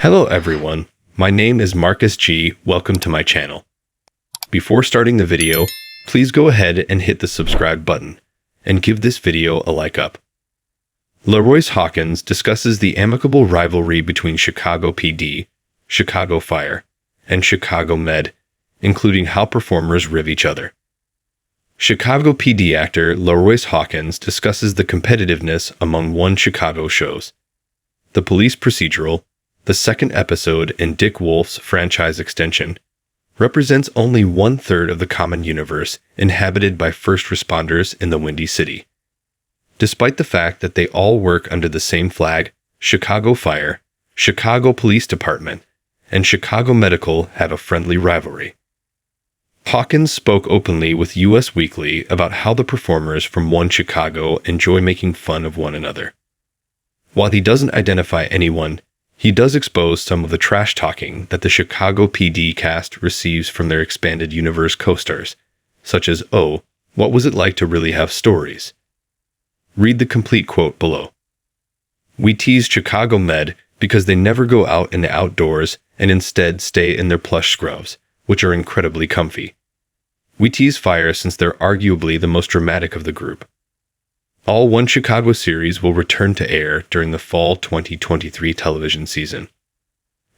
Hello everyone, my name is Marcus G. Welcome to my channel. Before starting the video, please go ahead and hit the subscribe button, and give this video a like up. LaRoyce Hawkins discusses the amicable rivalry between Chicago PD, Chicago Fire, and Chicago Med, including how performers riv each other. Chicago PD actor LaRoyce Hawkins discusses the competitiveness among one Chicago shows. The police procedural, the second episode in Dick Wolf's franchise extension, represents only 1/3 of the common universe inhabited by first responders in the Windy City. Despite the fact that they all work under the same flag, Chicago Fire, Chicago Police Department, and Chicago Medical have a friendly rivalry. Hawkins spoke openly with US Weekly about how the performers from one Chicago enjoy making fun of one another. While he doesn't identify anyone, he does expose some of the trash talking that the Chicago PD cast receives from their expanded universe co-stars, such as, "Oh, what was it like to really have stories?" Read the complete quote below. "We tease Chicago Med because they never go out in the outdoors and instead stay in their plush scrubs, which are incredibly comfy. We tease Fire since they're arguably the most dramatic of the group. All One Chicago series will return to air during the fall 2023 television season.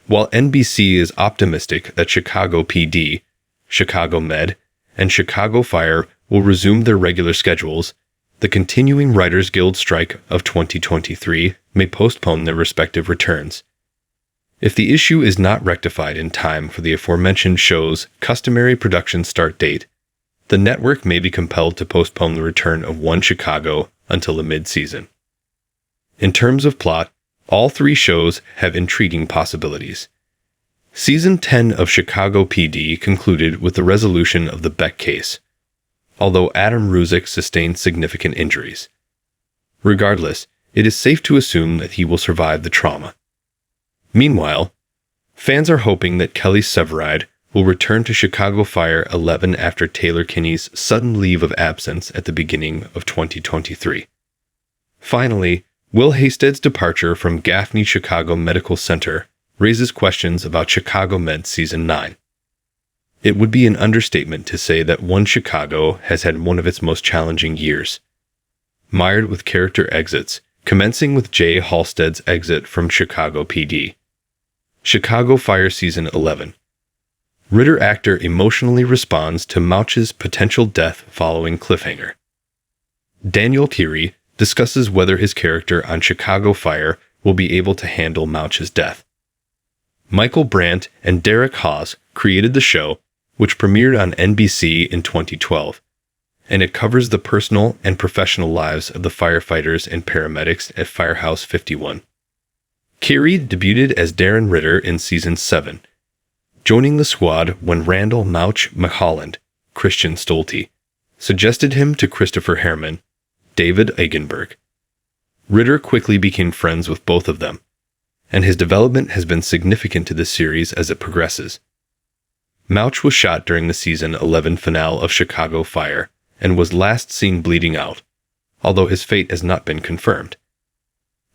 While NBC is optimistic that Chicago PD, Chicago Med, and Chicago Fire will resume their regular schedules, the continuing Writers Guild strike of 2023 may postpone their respective returns. If the issue is not rectified in time for the aforementioned show's customary production start date, the network may be compelled to postpone the return of One Chicago until the mid-season. In terms of plot, all three shows have intriguing possibilities. Season 10 of Chicago PD concluded with the resolution of the Beck case, although Adam Ruzick sustained significant injuries. Regardless, it is safe to assume that he will survive the trauma. Meanwhile, fans are hoping that Kelly Severide will return to Chicago Fire 11 after Taylor Kinney's sudden leave of absence at the beginning of 2023. Finally, Will Hasted's departure from Gaffney Chicago Medical Center raises questions about Chicago Med Season 9. It would be an understatement to say that One Chicago has had one of its most challenging years, mired with character exits, commencing with Jay Halstead's exit from Chicago PD. Chicago Fire Season 11. Ritter actor emotionally responds to Mouch's potential death following cliffhanger. Daniel Keary discusses whether his character on Chicago Fire will be able to handle Mouch's death. Michael Brandt and Derek Hawes created the show, which premiered on NBC in 2012, and it covers the personal and professional lives of the firefighters and paramedics at Firehouse 51. Keary debuted as Darren Ritter in Season 7, joining the squad when Randall Mouch Mulholland, Christian Stolte, suggested him to Christopher Herrmann, David Egenberg. Ritter quickly became friends with both of them, and his development has been significant to the series as it progresses. Mouch was shot during the Season 11 finale of Chicago Fire and was last seen bleeding out, although his fate has not been confirmed.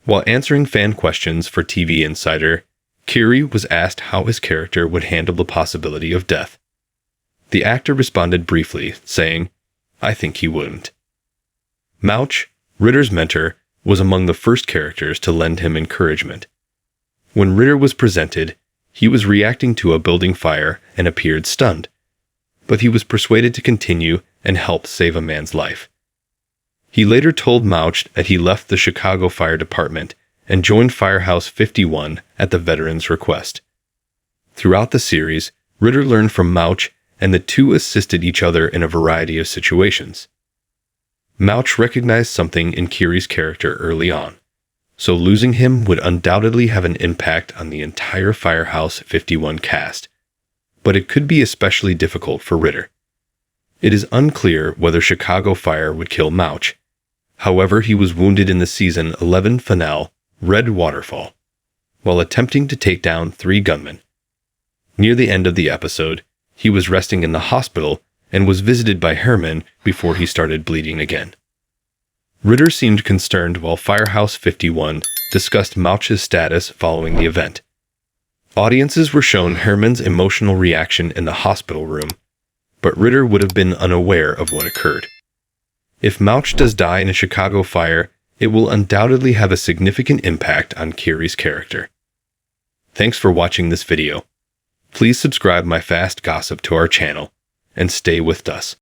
While answering fan questions for TV Insider, Keary was asked how his character would handle the possibility of death. The actor responded briefly, saying, "I think he wouldn't." Mouch, Ritter's mentor, was among the first characters to lend him encouragement. When Ritter was presented, he was reacting to a building fire and appeared stunned, but he was persuaded to continue and help save a man's life. He later told Mouch that he left the Chicago Fire Department and joined Firehouse 51 at the veteran's request. Throughout the series, Ritter learned from Mouch, and the two assisted each other in a variety of situations. Mouch recognized something in Keary's character early on, so losing him would undoubtedly have an impact on the entire Firehouse 51 cast, but it could be especially difficult for Ritter. It is unclear whether Chicago Fire would kill Mouch. However, he was wounded in the Season 11 finale, Red Waterfall, while attempting to take down 3 gunmen. Near the end of the episode, he was resting in the hospital and was visited by Herrmann before he started bleeding again. Ritter seemed concerned while Firehouse 51 discussed Mouch's status following the event. Audiences were shown Herman's emotional reaction in the hospital room, but Ritter would have been unaware of what occurred. If Mouch does die in a Chicago fire, it will undoubtedly have a significant impact on Kiri's character. Thanks for watching this video. Please subscribe my fast gossip to our channel, and stay with us.